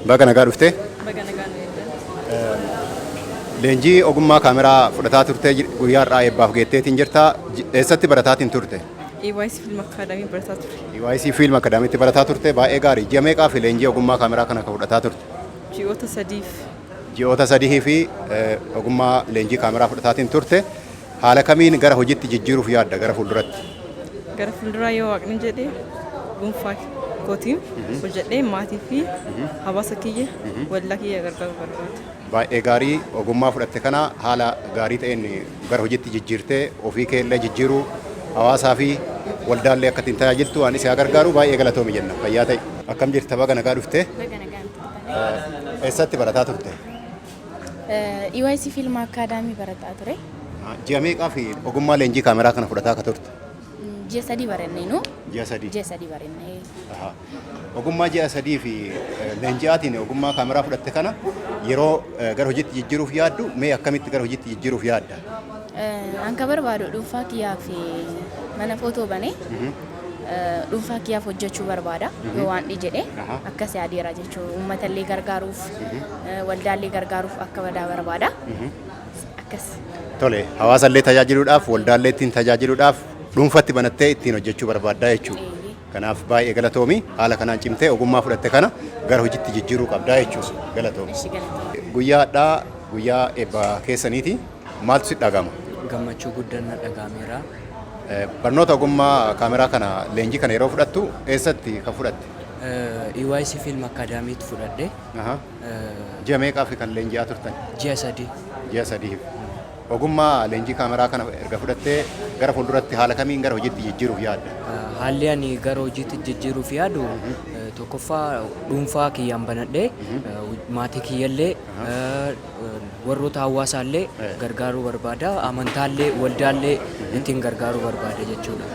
Baga nagaa dhuftee? Baga nagaa dhuftee. Leenjii ogummaa kaameraa fudhataa turtee guyyaa har'aa eebbaaf geetteetiin jirta. Eessatti barataatiin turte? EYC Film Academy barataa ture. EYC Film Academytti barataa turte baay'ee gaarii. Ji'a meeqaa fi leenjii ogummaa kaameraa kana kan fudhataa turte? Ji'oota sadiif. Ji'oota sadii fi ogummaa leenjii kaameraa fudhataatiin turte. Haala kamiin gara hojiitti jijjiiruuf yaadda gara fuulduratti? Gara fuulduraa yoo waaqni jedhee dhuunfaa kootiin hojjedhee maatii fi hawaasa kiyya wallaa kiyya gargaaruu barbaada. Baay'ee gaarii ogummaa fudhatte kana haala gaarii ta'een gara hojiitti jijjiirtee ofii keellee jijjiiruu hawaasaa fi waldaallee akka ittiin tajaajiltu waan isa gargaaru baay'ee galatoomi jenna. Fayyaa ta'e. Akkam jirta baga nagaa dhuftee? Baga nagaa. Eessatti barataa turte? EYC Film Academy barataa ture. Ji'a meeqaa fi ogummaa leenjii kaameraa kana fudhataa akka turte? Ji'a sadii barannee nu. Ji'a sadii. Ji'a sadii barannee. Ogummaa ji'a sadii fi leenji'aatiin ogummaa kaameraa fudhatte kana yeroo gara hojiitti jijjiiruuf yaaddu mee akkamitti gara hojiitti jijjiiruuf yaadda? Anka barbaadu dhuunfaa kiyyaa fi mana footoo banee dhuunfaa kiyyaaf hojjechuu barbaada yoo waan jedhe akkas yaadeera jechuudha. Uummatallee gargaaruuf waldaallee gargaaruuf akka badaa barbaada. Akkas. Tole hawaasallee tajaajiluudhaaf waldaallee ittiin tajaajiluudhaaf dhuunfatti banattee ittiin hojjechuu barbaaddaa jechuudha. Kanaaf baay'ee galatoomi haala kanaan cimtee ogummaa fudhatte kana gara hojiitti jijjiiruu qabdaa jechuudha. Galatoomi. Guyyaa har'aa guyyaa eebba keessaniiti maaltu si dhagama? Gammachuu guddaan dhagameera. Barnoota ogummaa kaameraa kana leenjii kana yeroo fudhattu eessatti kan fudhatte? EYC Film Academytti fudhadhe. Ji'a meeqaa fi kan leenji'aa turtan? Ji'a sadii. Ji'a sadii. Ogummaa leenjii kaameraa kana erga fudhattee gara fuulduratti haala kamiin gara hojiitti jijjiiruuf yaadda? Haalli ani gara hojiitti jijjiiruuf yaadu tokkoffaa dhuunfaa kiyyaan banadhee maatii kiyyallee warroota hawaasaallee gargaaruu barbaada. Amantaallee waldaallee ittiin gargaaruu barbaada jechuudha.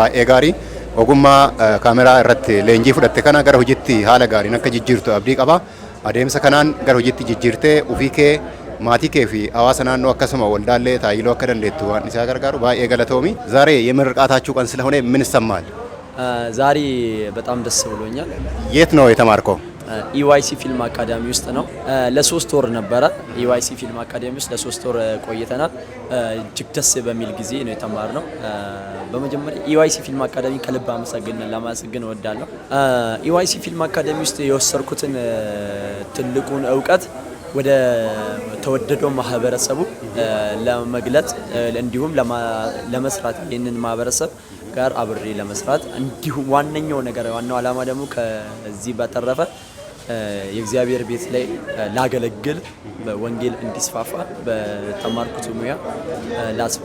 Baay'ee gaarii. Ogummaa kaameraa irratti leenjii fudhatte kana gara hojiitti haala gaariin akka jijjiirtu abdii qaba. Adeemsa kanaan gara hojiitti jijjiirtee ofii kee maatii kee fi hawaasa naannoo akkasuma waldaallee taayiloo akka dandeettu waan isa gargaaru baay'ee galatoomi. ዛሬ የምርቃታችሁ ቀን ስለሆነ ምን ይሰማል? ዛሬ በጣም ደስ ብሎኛል። የት ነው የተማርከው? EYC ፊልም አካዳሚ ውስጥ ነው። ለሶስት ወር ነበረ EYC ፊልም አካዳሚ ውስጥ ለሶስት ወር ቆይተናል። እጅግ ደስ በሚል ጊዜ ነው የተማርነው። በመጀመሪያ EYC ፊልም አካዳሚ ከልብ ለማመስገን እወዳለሁ። EYC ፊልም አካዳሚ ውስጥ የወሰድኩትን ትልቁን እውቀት ወደ ተወደደው ማህበረሰቡ ለመግለጽ እንዲሁም ለመስራት ይህንን ማህበረሰብ ጋር አብሬ ለመስራት እንዲሁም ዋነኛው ነገር ዋናው ዓላማ ደግሞ ከዚህ በተረፈ የእግዚአብሔር ቤት ላይ ላገለግል በወንጌል እንዲስፋፋ በተማርኩት ሙያ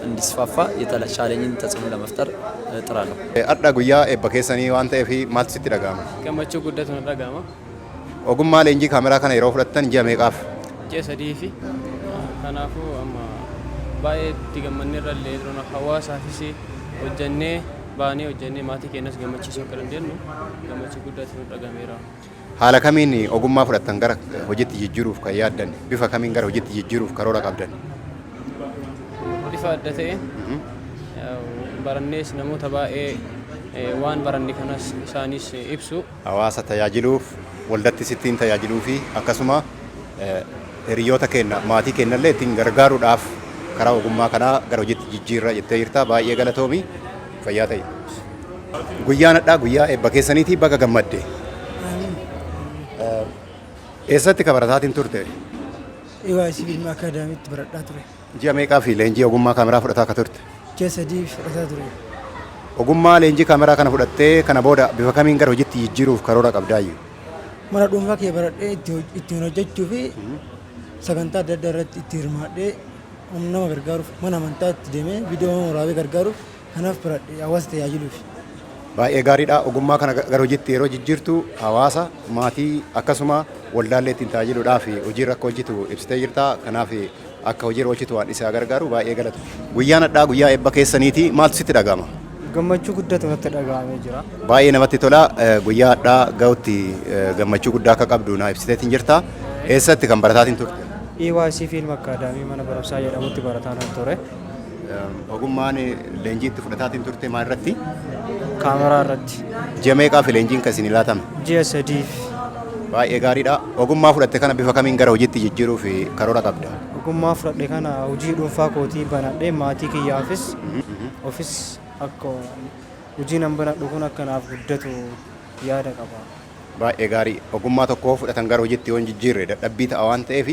እንዲስፋፋ የተሻለኝን ተጽዕኖ ለመፍጠር እጥራለሁ። አዳ ጉያ ኤበከሰኒ ዋንተ ኤፊ ማልት ሲት ደጋማ ገመቹ ጉደት ነው ደጋማ ogummaa leenjii kaameraa kana yeroo fudhattan ji'a meeqaaf? Ji'a sadii fi kanaafuu amma baay'ee itti gammanneerra illee jiruna hawaasaafis hojjannee baanee hojjannee maatii keenyas gammachiisuu akka dandeenyu gammachuu guddaatu nu dhagameera. Haala kamiin ogummaa fudhattan gara hojiitti jijjiiruuf kan yaaddan bifa kamiin gara hojiitti jijjiiruuf karoora qabdan? Bifa adda ta'een barannees namoota baay'ee waan baranne kanas isaanis ibsu. Hawaasa tajaajiluuf waldatti sittiin tajaajiluu fi akkasuma hiriyoota keenya maatii keenyallee ittiin gargaaruudhaaf karaa ogummaa kanaa gara hojiitti jijjiirra jettee jirta baay'ee galatoomi fayyaa ta'e. Guyyaan hadhaa guyyaa eebba keessaniitii baga gammadde. Eessatti ka barataatiin turte? EYC Film Academytti baradhaa ture. Ji'a meeqaa fi leenjii ogummaa kaameraa fudhataa akka turte? Ji'a sadii fudhataa ture. Ogummaa leenjii kaameraa kana fudhattee kana booda bifa kamiin gara hojiitti jijjiiruuf karoora qabdaayyuu? Mana dhuunfaa kee baradhee ittiin hojjechuu fi sagantaa adda addaa irratti itti hirmaadhee nama gargaaruuf mana amantaa itti deemee viidiyoo waraabee gargaaruuf kanaaf baradhee hawaasa tajaajiluuf. Baay'ee gaariidha. Ogummaa kana gara hojiitti yeroo jijjiirtu hawaasa maatii akkasuma waldaallee ittiin tajaajiluudhaaf hojiirra akka hojjetu ibsitee jirta. Kanaaf akka hojiirra hojjetu waan isa gargaaru baay'ee galatu. Guyyaan hadhaa guyyaa eebba keessaniiti maaltu sitti dhaga'ama? Gammachuu guddaatu natti dhaga'amee jira. Baay'ee namatti tola. Guyyaa hadhaa ga'utti gammachuu guddaa akka qabdu na ibsiteetiin jirta. Eessatti kan barataatiin turte? EYC Film Academy mana barumsaa jedhamutti barataa nan ture. Ogummaan leenjii itti fudhataatiin turte maal irratti? Kaameraa irratti. Ji'a meeqaa fi leenjiin kan isin laatame? Ji'a sadii. Baay'ee gaariidha. Ogummaa fudhatte kana bifa kamiin gara hojiitti jijjiiruuf karoora qabda? Ogummaa fudhadhe kana hojii dhuunfaa kootii banadhee maatii kiyyaafis ofis akka hojii nan banadhu kun akkanaaf guddatu yaada qaba. Baay'ee gaarii. Ogummaa tokko fudhatan gara hojiitti yoon jijjiirre dadhabbii ta'a waan ta'eef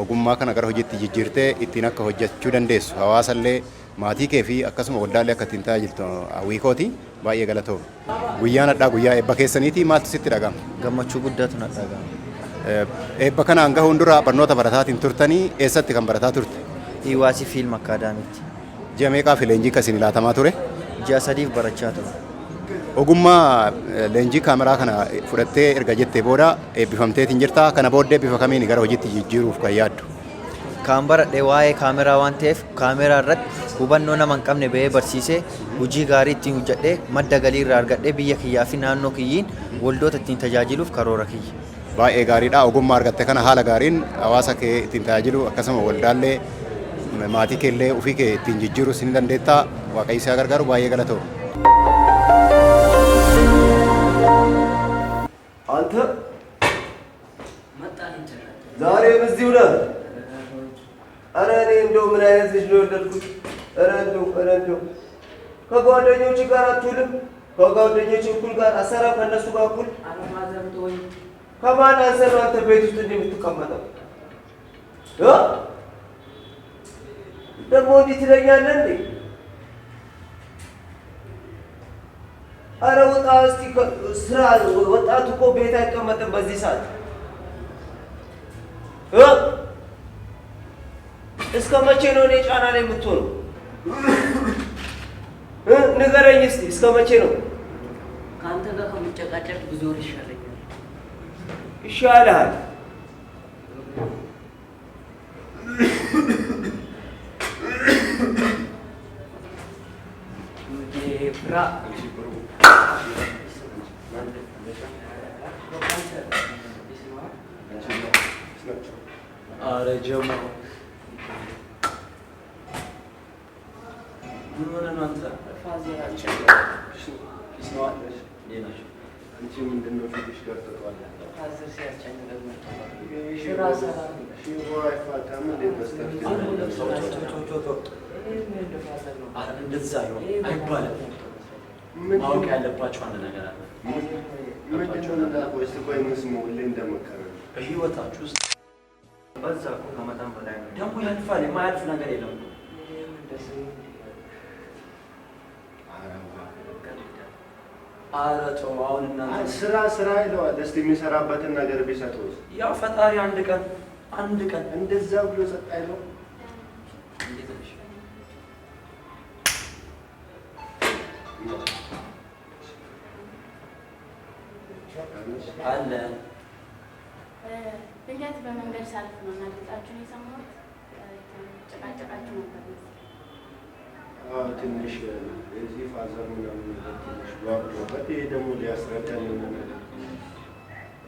ogummaa kana gara hojiitti jijjiirtee ittiin akka hojjechuu dandeessu hawaasallee maatii kee fi akkasuma waldaallee akka ittiin tajaajiltu hawwiikooti. Baay'ee galatoomne. Guyyaan addaa guyyaa eebba keessaniiti maaltu sitti dhaga'ama? Gammachuu guddaatu na dhaga'ama. Eebba kanaan gahuun dura barnoota barataatiin turtanii eessatti kan barataa turte? EYC Film Akaadaamiitti. Ji'a meeqaaf leenjii akkasiin laatamaa ture? Ji'a 3 barachaa ture. Ogummaa leenjii kaameraa kana fudhattee erga jettee booda eebbifamteetiin jirta. Kana booddee bifa kamiin gara hojiitti jijjiiruuf kan yaaddu? Kan baradhe waa'ee kaameraa waan ta'eef kaameraa irratti hubannoo nama hin qabne ba'ee barsiisee hojii gaarii ittiin hojjedhee madda galii irraa argadhee biyya kiyyaa fi naannoo kiyyiin waldoota ittiin tajaajiluuf karoora kiyya. Baay'ee gaariidha. Ogummaa argatte kana haala gaariin hawaasa kee ittiin tajaajilu akkasuma waldaallee maatii keellee ofii kee ittiin jijjiiruu sin dandeetta. Waaqayyo si haa gargaaru. Baay'ee galatoomne. አንተ ዛሬም እዚሁ ነህ? ኧረ እኔ እንደው ምን አይነት ልጅ ነው የወለድኩት? ኧረ እንደው ከጓደኞች ጋር አትውልም? ከጓደኞች እኩል ጋር አሰራም ከእነሱ ጋር እኩል? ከማን አንሰህ ነው አንተ ቤት ውስጥ እንዲህ የምትቀመጠው? ደግሞ እንዲህ ትለኛለህ እንዴ? ኧረ ወጣ እስቲ ስራ። ወጣቱ እኮ ቤት አይቀመጥም በዚህ ሰዓት። እስከ መቼ ነው እኔ ጫና ላይ የምትሆነው? ንገረኝ እስቲ እስከ መቼ ነው? ከአንተ ጋር ከምጨቃጨቅ ብዙ ወር ይሻለኛል። ይሻልሃል? ኧረ ጀሞ ምን ሆነህ ነው አንተ? አንቺ ምንድን ነው ፊትሽ ገርጥቷል? እንደዛ አይባልም። ማወቅ ያለባቸው አንድ ነገር አለ። በህይወታችሁ ውስጥ በዛ እኮ ከመጠን በላይ ነው። ደግሞ ያልፋል። የማያልፍ ነገር የለም። ኧረ ተው አሁን እናንተ ስራ ይለዋል። እስቲ የሚሰራበትን ነገር ቢሰጡት ያው ፈጣሪ አንድ ቀን እንደዛ ብሎ ሰጥ አይለው አለ። ድንገት በመንገድ ሳልፍ ነው እና ድምጻችሁን የሰማሁት። ጨቃጨቃችሁ ነበር። ትንሽ የዚህ ፋዘር ምናምን ትንሽ ጓጉሎበት ይሄ ደግሞ ሊያስረዳን የሆነ ነገር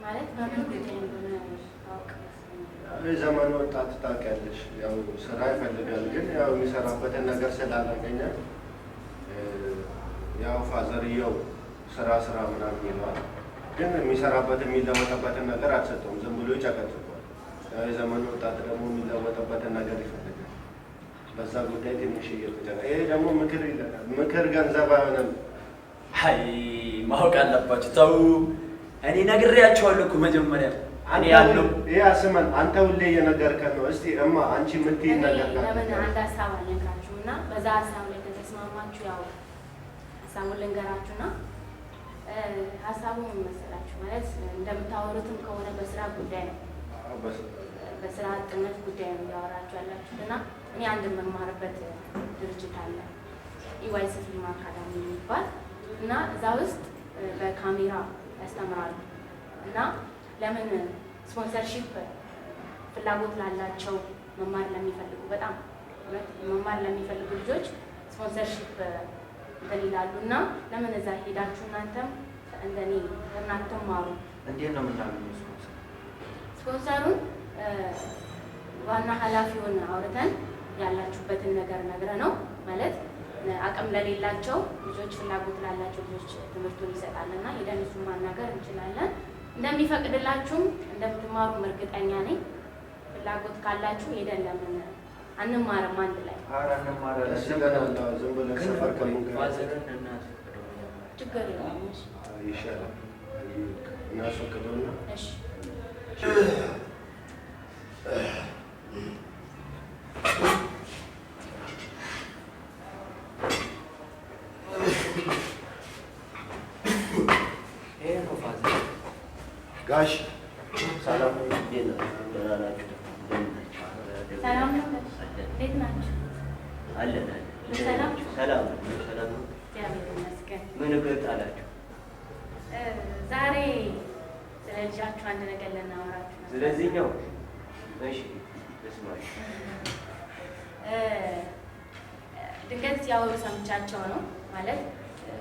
ማለት በምን ጉዳይ እንደሆነ ታውቅ? የዘመኑ ወጣት ታውቂያለሽ፣ ያው ስራ ይፈልጋል፣ ግን ያው የሚሰራበትን ነገር ስላላገኘ ያው ፋዘርየው ስራ ምናምን ይለዋል፣ ግን የሚሰራበትን የሚለወጥበትን ነገር አትሰጠውም። ዝም ብሎ ይጨቀጭቋል። የዘመኑ ወጣት ደግሞ የሚለወጥበትን ነገር ይፈልጋል። በዛ ጉዳይ ትንሽ እየተጨቀ ይሄ ደግሞ ምክር ይለናል። ምክር ገንዘብ አይሆንም። አይ ማወቅ አለባችሁ። ተው እኔ ነግሬያቸዋለሁ እኮ መጀመሪያ እኔ ያለው ይሄ አስመን አንተ ሁሌ እየነገርከን ነው። እስቲ እማ አንቺ የምትይኝ ነገር ካለ ለምን አንድ ሀሳብ አልነግራችሁና በዛ ሀሳብ ላይ ከተስማማችሁ ያው ሀሳቡን ልንገራችሁና ሀሳቡ ምን መሰላችሁ? ማለት እንደምታወሩትም ከሆነ በስራ ጉዳይ ነው፣ በስራ አጥነት ጉዳይ ነው እያወራችሁ ያላችሁት እና እኔ አንድ የምማርበት ድርጅት አለ EYC ፊልም አካዳሚ የሚባል እና እዛ ውስጥ በካሜራ ያስተምራሉ እና ለምን ስፖንሰርሺፕ ፍላጎት ላላቸው መማር ለሚፈልጉ በጣም መማር ለሚፈልጉ ልጆች ስፖንሰርሺፕ እንትን ይላሉ እና ለምን እዛ ሄዳችሁ እናንተም እንደኔ እናንተም ማሩ። እንዴት ነው የምናገኘው ስፖንሰሩን? ዋና ኃላፊውን አውርተን ያላችሁበትን ነገር ነግረ ነው ማለት አቅም ለሌላቸው ልጆች ፍላጎት ላላቸው ልጆች ትምህርቱን ይሰጣልና ሄደን እሱን ማናገር እንችላለን። እንደሚፈቅድላችሁም እንደምትማሩ እርግጠኛ ነኝ። ፍላጎት ካላችሁ ሄደን ለምን አንማርም አንድ ላይ? ችግር የለም። ይሻላል እናስፈቅደውና እሺ ጋሽ ሰላም እንዴት ነው? ደህና ናችሁ? ሰላም ነው። እንዴት ናችሁ? አለን ሰላም ሰላም ሰላም ነው። እግዚአብሔር ይመስገን። ምን እግር ጣላችሁ? ዛሬ ስለ ልጃችሁ አንድ ነገር ልናወራችሁ ነው። ስለዚህኛው እሺ ተስማሽ ድንገት ሲያወሩ ሰምቻቸው ነው። ማለት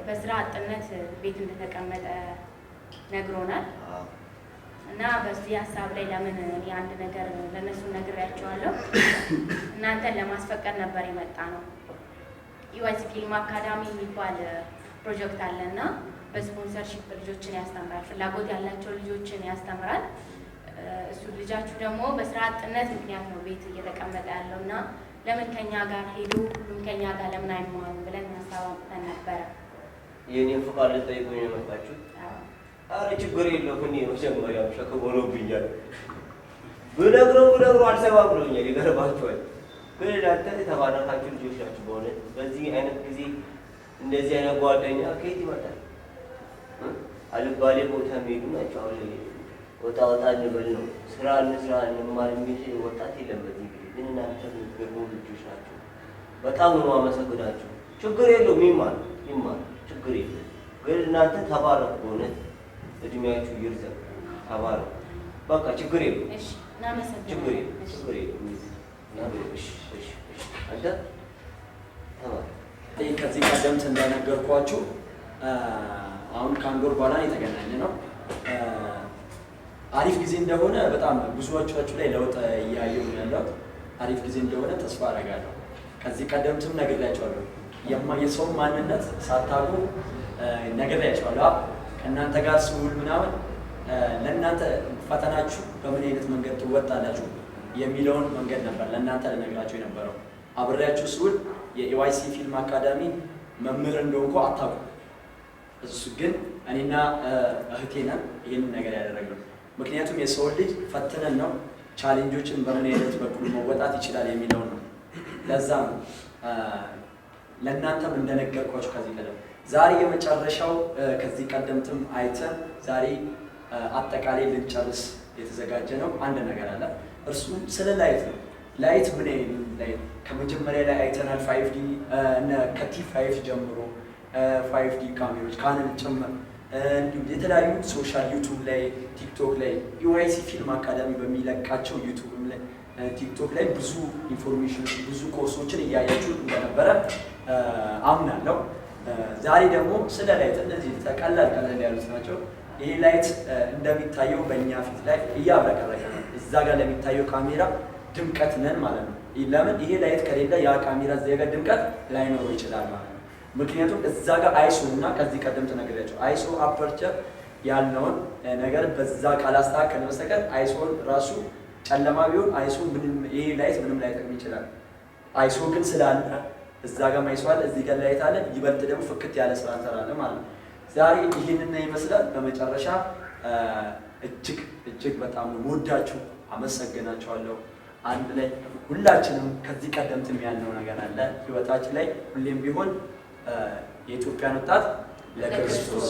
በስራ አጥነት ቤት እንደተቀመጠ ነግሮናል። እና በዚህ ሀሳብ ላይ ለምን እኔ አንድ ነገር ለነሱ ነግሬያቸዋለሁ። እናንተን ለማስፈቀድ ነበር የመጣ ነው። ኢዋይሲ ፊልም አካዳሚ የሚባል ፕሮጀክት አለና በስፖንሰርሺፕ ልጆችን ያስተምራል። ፍላጎት ያላቸው ልጆችን ያስተምራል። እሱ ልጃችሁ ደግሞ በስራ አጥነት ምክንያት ነው ቤት እየተቀመጠ ያለው እና ለምን ከኛ ጋር ሄዶ ሁሉም ከኛ ጋር ለምን አይማሩም ብለን ሀሳብ አምጥተን ነበረ። የኔን ፍቃድ ልጠይቁኝ ነው የመጣችሁት? አረ ችግር የለውም። እኔ መጀመሪያም ሸክም ሆኖብኛል። ብነግረው አልሰማ ብሎኛል። ይገርማችኋል። ግን እናንተ የተባረካችሁ ልጆች ናችሁ። በእውነት በዚህ አይነት ጊዜ እንደዚህ አይነት ጓደኛ ከየት ይመጣል? አልባሌ ቦታ የሚሄዱ ናቸው። አሁን ወጣ እንበል ነው ስራ እንስራ እንማር የሚል ወጣት የለም በዚህ ጊዜ። ግን እናንተ የምትገርሙ ልጆች ናቸው። በጣም ነው የማመሰግናችሁ። ችግር የለውም። ይማር ችግር የለም። ግን እናንተ ተባረኩ። በእውነት እድሜያችሁ ይርዘም። ተባረኩ። በቃ ችግር የለውም። እሺ እናመሰግናለን። ችግር የለውም። እሺ አንተ ተባረክ። ከዚህ ቀደምት እንደነገርኳችሁ አሁን ከአንድ ወር በኋላ የተገናኘ ነው። አሪፍ ጊዜ እንደሆነ በጣም ብዙዎቻችሁ ላይ ለውጥ እያየሁ ነው ያለሁት። አሪፍ ጊዜ እንደሆነ ተስፋ አደርጋለሁ። ከዚህ ቀደምትም ነግሬያቸዋለሁ። የሰው ማንነት ሳታውቁ ነግሬያቸዋለሁ። ከእናንተ ጋር ስውል ምናምን ለእናንተ ፈተናችሁ በምን አይነት መንገድ ትወጣላችሁ የሚለውን መንገድ ነበር ለእናንተ ልነግራቸው የነበረው። አብሬያችሁ ስውል የኢዋይሲ ፊልም አካዳሚ መምህር እንደሆንኩ አታውቁም። እሱ ግን እኔና እህቴ ነን ይህንን ነገር ያደረግነው። ምክንያቱም የሰው ልጅ ፈትነን ነው ቻሌንጆችን በምን አይነት በኩል መወጣት ይችላል የሚለውን ነው። ለዛ ነው ለእናንተም እንደነገርኳችሁ ከዚህ ቀደም ዛሬ የመጨረሻው ከዚህ ቀደምትም አይተን ዛሬ አጠቃላይ ልንጨርስ የተዘጋጀ ነው። አንድ ነገር አለ። እርሱም ስለ ላይት ነው። ላይት ምን አይነት ላይት ከመጀመሪያ ላይ አይተናል። 5D እና ከቲ5 ጀምሮ 5D ካሜራዎች ካንን ጭምር እንዲሁም የተለያዩ ሶሻል ዩቱብ ላይ ቲክቶክ ላይ ኢዋይሲ ፊልም አካዳሚ በሚለቃቸው ዩቱብ ላይ ቲክቶክ ላይ ብዙ ኢንፎርሜሽን ብዙ ኮርሶችን እያያችሁ እንደነበረ አምናለሁ። ዛሬ ደግሞ ስለ ላይት እነዚህ ቀላል ያሉት ናቸው። ይሄ ላይት እንደሚታየው በእኛ ፊት ላይ እያብረቀረቀ ነው። እዛ ጋር ለሚታየው ካሜራ ድምቀት ነን ማለት ነው። ለምን ይሄ ላይት ከሌለ ያ ካሜራ እዛ ጋር ድምቀት ላይኖረው ይችላል ማለት ነው። ምክንያቱም እዛ ጋር አይሶ እና ከዚህ ቀደም ተነግሬያቸው አይሶ አፐርቸር ያልነውን ነገር በዛ ካላስተካከለ በስተቀር አይሶን ራሱ ጨለማ ቢሆን አይሶ ምንም ይሄ ላይት ምንም ላይጠቅም ይችላል። አይሶ ግን ስላለ እዛ ጋር አይሶ አለ፣ እዚህ ጋር ላይት አለ። ይበልጥ ደግሞ ፍክት ያለ ስራ እንሰራለን ማለት ነው። ዛሬ ይህንን ይመስላል። በመጨረሻ እጅግ በጣም ወዳችሁ አመሰግናችኋለሁ። አንድ ላይ ሁላችንም ከዚህ ቀደምትም ያልነው ነገር አለ ህይወታችን ላይ ሁሌም ቢሆን የኢትዮጵያን ወጣት ለክርስቶስ